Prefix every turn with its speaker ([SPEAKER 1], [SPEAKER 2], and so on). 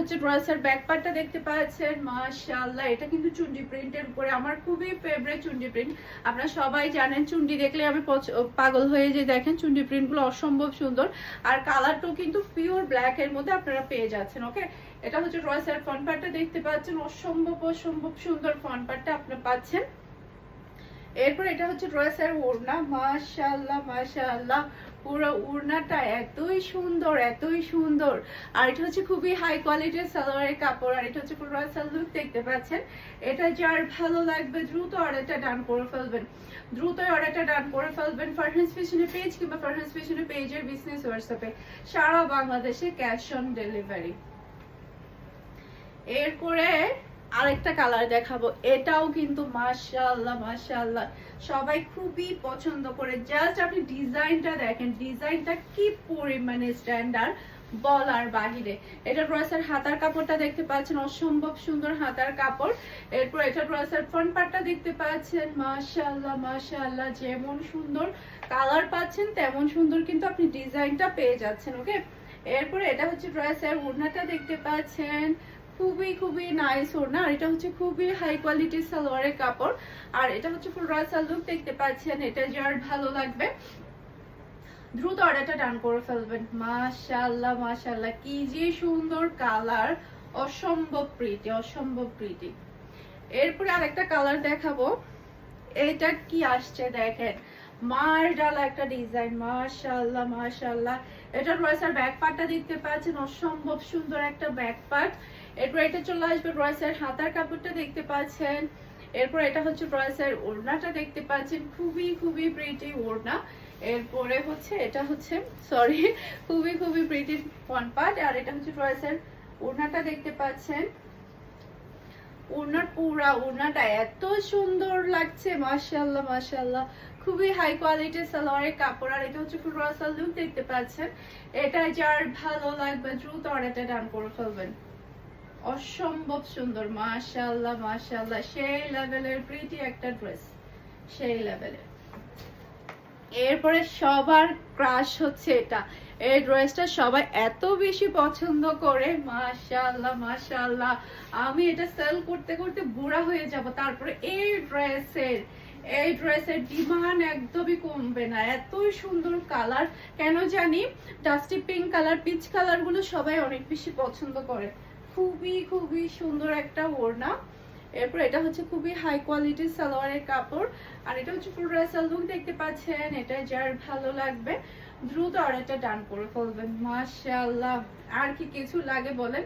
[SPEAKER 1] হচ্ছে ড্রেসের ব্যাক পার্টটা দেখতে পাচ্ছেন, মাশাআল্লাহ এটা কিন্তু চুন্ডি প্রিন্টের উপরে, আমার খুবই ফেভারিট চুন্ডি প্রিন্ট। আপনারা সবাই জানেন চুন্ডি দেখলে আমি পাগল হয়ে যাই। দেখেন চুন্ডি প্রিন্টগুলো অসম্ভব সুন্দর, আর কালারটাও কিন্তু পিওর ব্ল্যাক এর মধ্যে আপনারা পেয়ে যাচ্ছেন। ওকে, এটা হচ্ছে ড্রেসের ফ্রন্ট পার্টটা দেখতে পাচ্ছেন, অসম্ভব সুন্দর ফ্রন্ট পার্টটা আপনারা পাচ্ছেন। এরপর এটা হচ্ছে ড্রেসের ওড়না, মাশাআল্লাহ মাশাআল্লাহ পুরো ওড়নাটা এতই সুন্দর এতই সুন্দর। আর এটা হচ্ছে খুবই হাই কোয়ালিটির সালোয়ারের কাপড়, আর এটা হচ্ছে পুরো লুক দেখতে পাচ্ছেন। এটা যার ভালো লাগবে দ্রুত অর্ডারটা ডান করে ফেলবেন, দ্রুত অর্ডারটা ডান করে ফেলবেন। ফারহানস ফ্যাশনের পেজ কিংবা ফারহানস ফ্যাশনের পেজের বিজনেস হোয়াটসঅ্যাপে সারা বাংলাদেশে ক্যাশ অন ডেলিভারি। এরপরে আরেকটা কালার দেখাবো, এটাও কিন্তু মাশাআল্লাহ মাশাআল্লাহ সবাই খুবই পছন্দ করে। জাস্ট আপনি ডিজাইনটা দেখেন, ডিজাইনটা কি পরিমাণে স্ট্যান্ডার্ড বলার বাহিরে। এটা ড্রেসের হাতার কাপড়টা দেখতে পাচ্ছেন, অসম্ভব সুন্দর হাতার কাপড়। এরপর এটা ড্রেসের ফ্রন্ট পার্টটা দেখতে পাচ্ছেন, মাশাআল্লাহ মাশাআল্লাহ যেমন সুন্দর কালার পাচ্ছেন তেমন সুন্দর কিন্তু আপনি ডিজাইনটা পেয়ে যাচ্ছেন। ওকে, এরপরে এটা হচ্ছে ড্রেসের ওড়নাটা দেখতে পাচ্ছেন, খুবই নাইস ওড়না, আর এটা হচ্ছে খুবই হাই কোয়ালিটির সালোয়ারের কাপড়। আর এটা হচ্ছে ফুল রাসাল লুক দেখতে পাচ্ছেন। এটা যার ভালো লাগবে দ্রুত অর্ডারটা ডান করে ফেলবেন। মাশাআল্লাহ মাশাআল্লাহ কি যে সুন্দর কালার, অসম্ভব প্রিটি অসম্ভব প্রিটি। এরপরে আরেকটা কালার দেখাবো, এটা কি আসছে দেখেন, মার ডালা একটা ডিজাইন, মাশাআল্লাহ মাশাআল্লাহ। এটা ড্রেসের ব্যাক পার্টটা দেখতে পাচ্ছেন, অসম্ভব সুন্দর একটা ব্যাক পার্ট। এরপর এটা চলে আসবে ড্রেসের হাতার কাপড়টা দেখতে পাচ্ছেন। এরপর এটা হচ্ছে ড্রেসের ওড়নাটা দেখতে পাচ্ছেন, খুবই প্রিটি ওড়না। এরপরে হচ্ছে এটা হচ্ছে সরি খুবই প্রিটি ফ্রন্ট পার্ট, আর এটা হচ্ছে ড্রেসের ওড়নাটা দেখতে পাচ্ছেন। ওড়নাটা এত সুন্দর লাগছে, মাশাআল্লাহ মাশাআল্লাহ খুবই হাই কোয়ালিটির সালোয়ারের কাপড়। আর এটা হচ্ছে ফুল রাসাল লুক দেখতে পাচ্ছেন। এটা যার ভালো লাগবে দ্রুত অর্ডারটা ডান করে ফেলবেন। অসম্ভব সুন্দর, মাশাআল্লাহ মাশাআল্লাহ সেই লেভেলের প্রিটি একটা ড্রেস, সেই লেভেলের। এরপরে সবার ক্রাশ হচ্ছে এটা, এই ড্রেসটা সবাই এত বেশি পছন্দ করে, মাশাআল্লাহ মাশাআল্লাহ আমি এটা সেল করতে করতে বুড়া হয়ে যাব। তারপরে এই ড্রেসের ডিমান্ড একদমই কমবে না, এতই সুন্দর কালার। কেন জানি dusty pink colour, peach colour গুলো সবাই অনেক বেশি পছন্দ করে। খুবই সুন্দর একটা ওড়না। এরপর এটা হচ্ছে খুবই হাই কোয়ালিটির সালোয়ারের কাপড়, আর এটা হচ্ছে ফুল রাসাল লুক দেখতে পাচ্ছেন। এটা যার ভালো লাগবে দ্রুত অর্ডারটা ডান করে ফেলবেন। মাশাআল্লাহ আর কি কিছু লাগে বলেন।